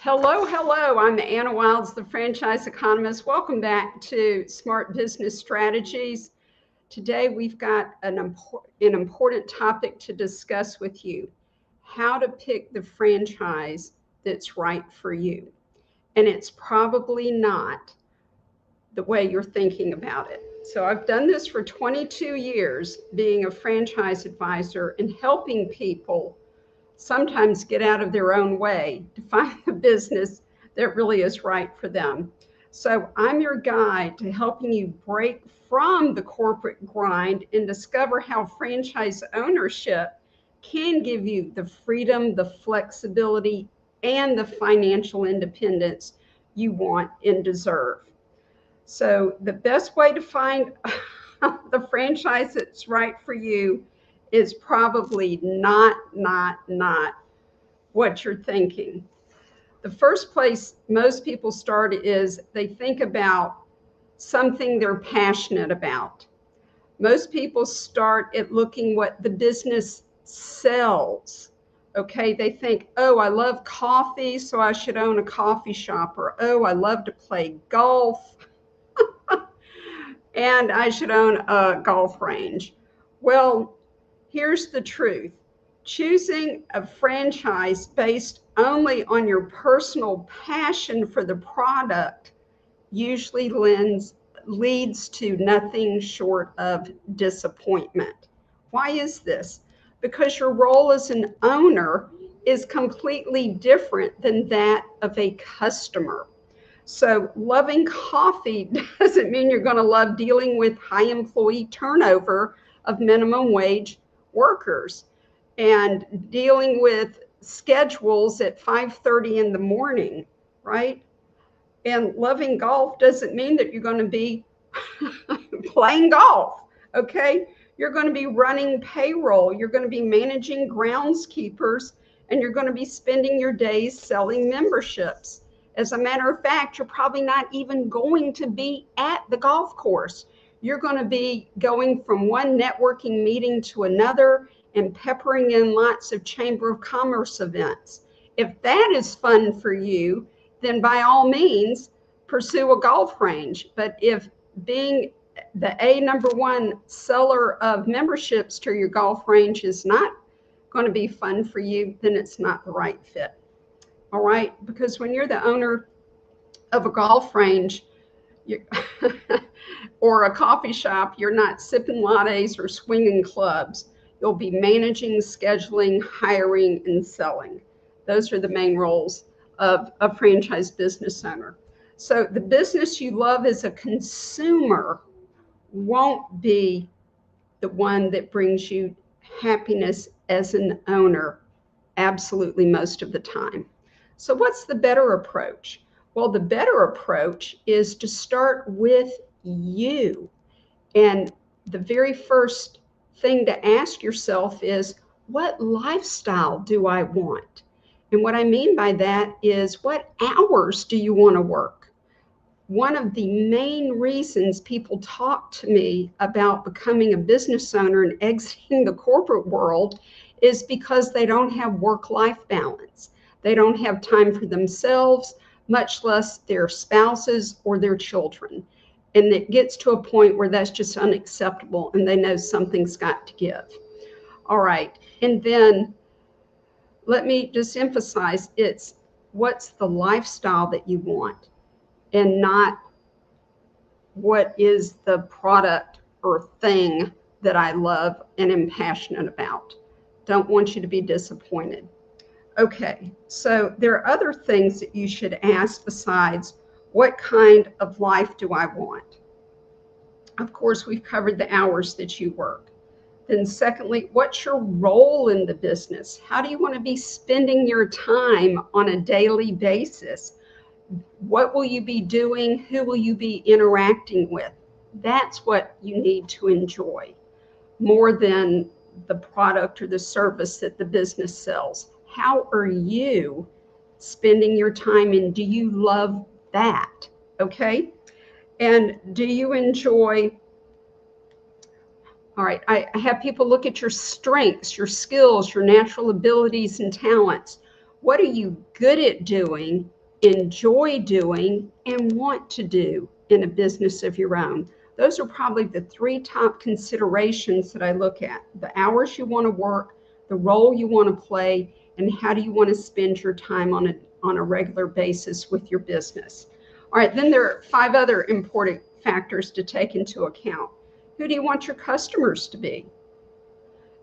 Hello, hello. I'm Anna Wilds, the franchise economist. Welcome back to Smart Business Strategies. Today, we've got an important topic to discuss with you: how to pick the franchise that's right for you. And it's probably not the way you're thinking about it. So I've done this for 22 years, being a franchise advisor and helping people sometimes get out of their own way to find the business that really is right for them. So I'm your guide to helping you break from the corporate grind and discover how franchise ownership can give you the freedom, the flexibility, and the financial independence you want and deserve. So the best way to find the franchise that's right for you is probably not what you're thinking. The first place most people start is they think about something they're passionate about. Most people start at looking what the business sells. Okay, they think, oh, I love coffee, so I should own a coffee shop, or oh, I love to play golf and I should own a golf range. Well, here's the truth. Choosing a franchise based only on your personal passion for the product usually leads to nothing short of disappointment. Why is this? Because your role as an owner is completely different than that of a customer. So loving coffee doesn't mean you're going to love dealing with high employee turnover of minimum wage workers and dealing with schedules at 5:30 in the morning, right? And loving golf doesn't mean that you're going to be playing golf, okay? You're going to be running payroll, you're going to be managing groundskeepers, and you're going to be spending your days selling memberships. As a matter of fact, you're probably not even going to be at the golf course. You're going to be going from one networking meeting to another and peppering in lots of Chamber of Commerce events. If that is fun for you, then by all means, pursue a golf range. But if being the number one seller of memberships to your golf range is not going to be fun for you, then it's not the right fit. All right, because when you're the owner of a golf range or a coffee shop, you're not sipping lattes or swinging clubs. You'll be managing, scheduling, hiring, and selling. Those are the main roles of a franchise business owner. So the business you love as a consumer won't be the one that brings you happiness as an owner absolutely most of the time. So what's the better approach? Well, the better approach is to start with you. And the very first thing to ask yourself is, what lifestyle do I want? And what I mean by that is, what hours do you want to work? One of the main reasons people talk to me about becoming a business owner and exiting the corporate world is because they don't have work-life balance. They don't have time for themselves, much less their spouses or their children. And it gets to a point where that's just unacceptable and they know something's got to give. All right. And then let me just emphasize, it's what's the lifestyle that you want and not what is the product or thing that I love and am passionate about. Don't want you to be disappointed. Okay, so there are other things that you should ask besides, what kind of life do I want? Of course, we've covered the hours that you work. Then secondly, what's your role in the business? How do you want to be spending your time on a daily basis? What will you be doing? Who will you be interacting with? That's what you need to enjoy more than the product or the service that the business sells. How are you spending your time, and do you love that? Okay. And do you enjoy? All right, I have people look at your strengths, your skills, your natural abilities and talents. What are you good at doing, enjoy doing, and want to do in a business of your own? Those are probably the three top considerations that I look at: the hours you want to work, the role you want to play, and how do you want to spend your time on a regular basis with your business. All right, then there are 5 other important factors to take into account. Who do you want your customers to be?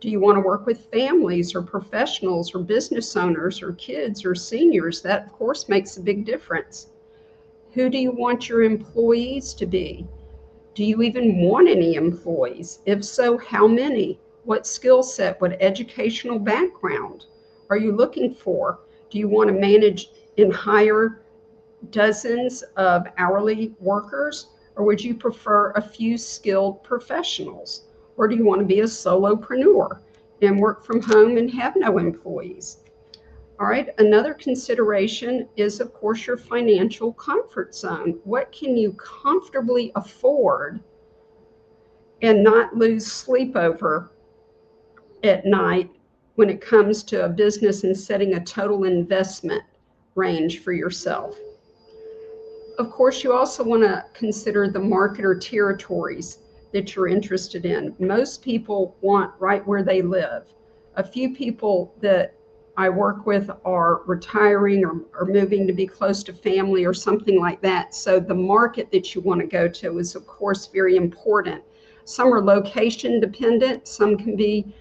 Do you want to work with families or professionals or business owners or kids or seniors? That, of course, makes a big difference. Who do you want your employees to be? Do you even want any employees? If so, how many? What skill set? What educational background are you looking for? Do you want to manage and hire dozens of hourly workers, or would you prefer a few skilled professionals? Or do you want to be a solopreneur and work from home and have no employees? All right, another consideration is, of course, your financial comfort zone. What can you comfortably afford and not lose sleep over at night when it comes to a business and setting a total investment range for yourself? Of course, you also want to consider the market or territories that you're interested in. Most people want right where they live. A few people that I work with are retiring or moving to be close to family or something like that. So the market that you want to go to is, of course, very important. Some are location dependent. Some can be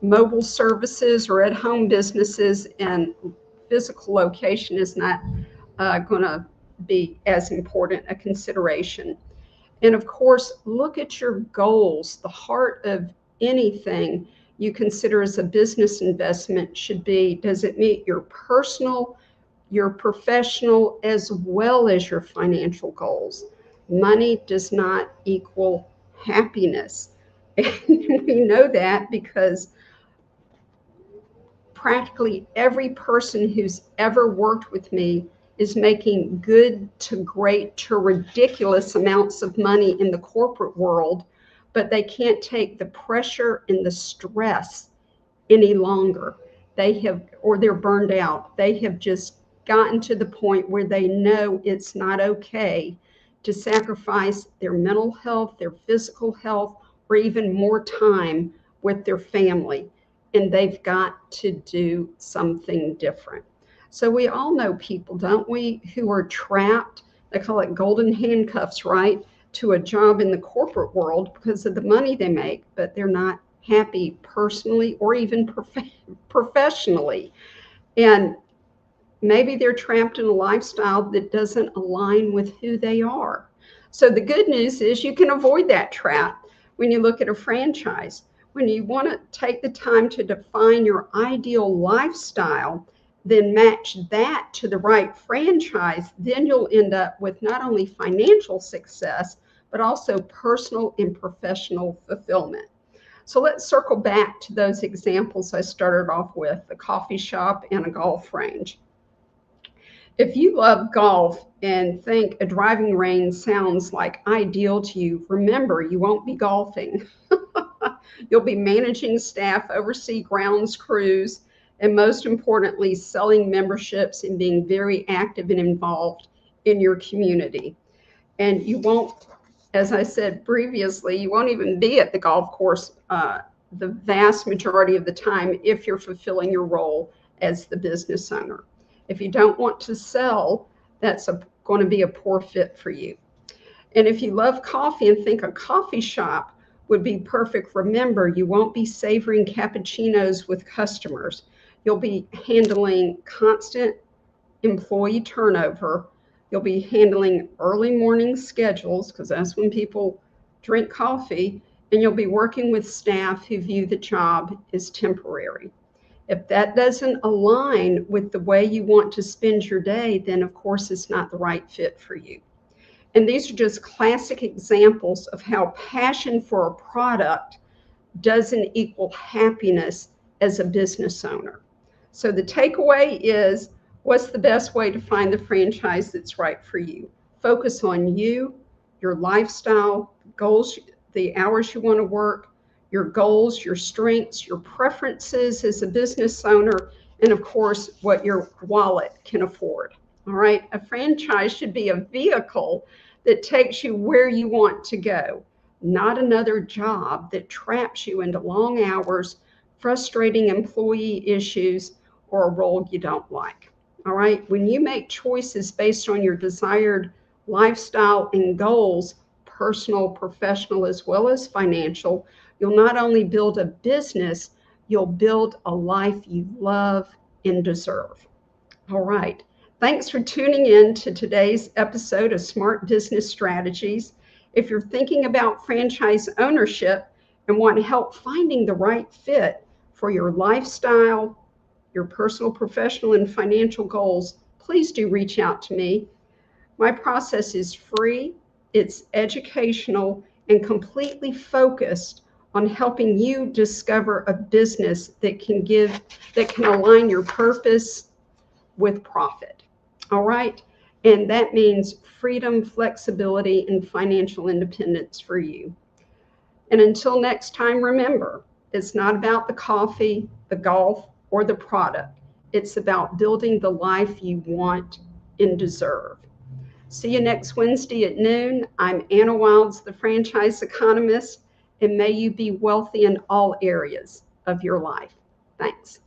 mobile services or at-home businesses, and physical location is not going to be as important a consideration. And of course, look at your goals. The heart of anything you consider as a business investment should be, does it meet your personal, your professional, as well as your financial goals? Money does not equal happiness. And we know that because practically every person who's ever worked with me is making good to great to ridiculous amounts of money in the corporate world, but they can't take the pressure and the stress any longer. They have, or they're burned out. They have just gotten to the point where they know it's not okay to sacrifice their mental health, their physical health, or even more time with their family. And they've got to do something different. So we all know people, don't we, who are trapped, they call it golden handcuffs, right, to a job in the corporate world because of the money they make, but they're not happy personally or even professionally. And maybe they're trapped in a lifestyle that doesn't align with who they are. So the good news is you can avoid that trap when you look at a franchise. When you want to take the time to define your ideal lifestyle, then match that to the right franchise, then you'll end up with not only financial success, but also personal and professional fulfillment. So let's circle back to those examples I started off with, the coffee shop and a golf range. If you love golf and think a driving range sounds like ideal to you, remember, you won't be golfing. You'll be managing staff, oversee grounds crews, and most importantly, selling memberships and being very active and involved in your community. And you won't, as I said previously, you won't even be at the golf course the vast majority of the time if you're fulfilling your role as the business owner. If you don't want to sell, that's going to be a poor fit for you. And if you love coffee and think a coffee shop would be perfect, remember, you won't be savoring cappuccinos with customers. You'll be handling constant employee turnover. You'll be handling early morning schedules because that's when people drink coffee, and you'll be working with staff who view the job as temporary. If that doesn't align with the way you want to spend your day, then of course it's not the right fit for you. And these are just classic examples of how passion for a product doesn't equal happiness as a business owner. So the takeaway is, what's the best way to find the franchise that's right for you? Focus on you, your lifestyle, goals, the hours you want to work, your goals, your strengths, your preferences as a business owner, and of course, what your wallet can afford. All right. A franchise should be a vehicle that takes you where you want to go, not another job that traps you into long hours, frustrating employee issues, or a role you don't like. All right. When you make choices based on your desired lifestyle and goals, personal, professional, as well as financial, you'll not only build a business, you'll build a life you love and deserve. All right. Thanks for tuning in to today's episode of Smart Business Strategies. If you're thinking about franchise ownership and want help finding the right fit for your lifestyle, your personal, professional, and financial goals, please do reach out to me. My process is free, it's educational, and completely focused on helping you discover a business that can align your purpose with profit. All right. And that means freedom, flexibility, and financial independence for you. And until next time, remember, it's not about the coffee, the golf, or the product. It's about building the life you want and deserve. See you next Wednesday at noon. I'm Anna Wilds, the franchise economist, and may you be wealthy in all areas of your life. Thanks.